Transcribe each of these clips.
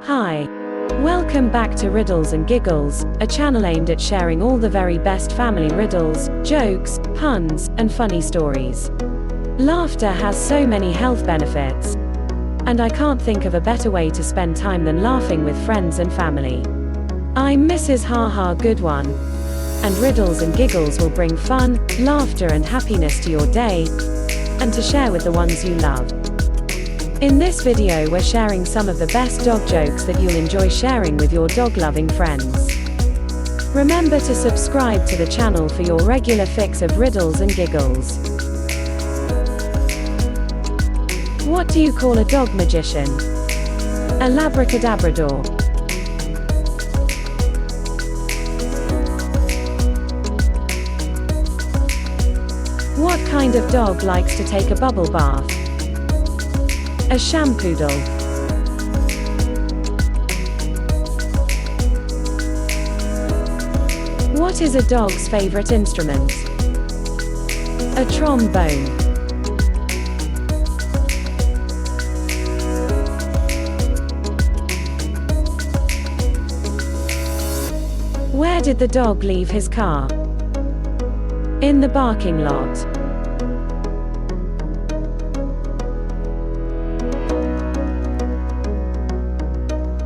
Hi. Welcome back to Riddles and Giggles, a channel aimed at sharing all the very best family riddles, jokes, puns, and funny stories. Laughter has so many health benefits, and I can't think of a better way to spend time than laughing with friends and family. I'm Mrs. Ha Ha Goodone, and Riddles and Giggles will bring fun, laughter and happiness to your day, and to share with the ones you love. In this video we're sharing some of the best dog jokes that you'll enjoy sharing with your dog-loving friends. Remember to subscribe to the channel for your regular fix of riddles and giggles. What do you call a dog magician? A labracadabrador. What kind of dog likes to take a bubble bath? A shampoodle. What is a dog's favorite instrument? A trombone. Where did the dog leave his car? In the parking lot.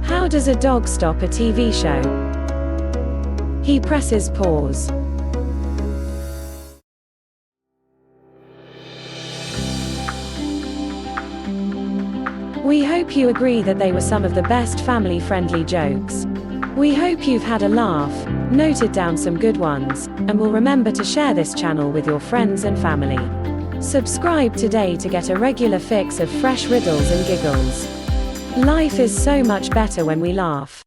How does a dog stop a TV show? He presses pause. We hope you agree that they were some of the best family-friendly jokes. We hope you've had a laugh, noted down some good ones, and will remember to share this channel with your friends and family. Subscribe today to get a regular fix of fresh riddles and giggles. Life is so much better when we laugh.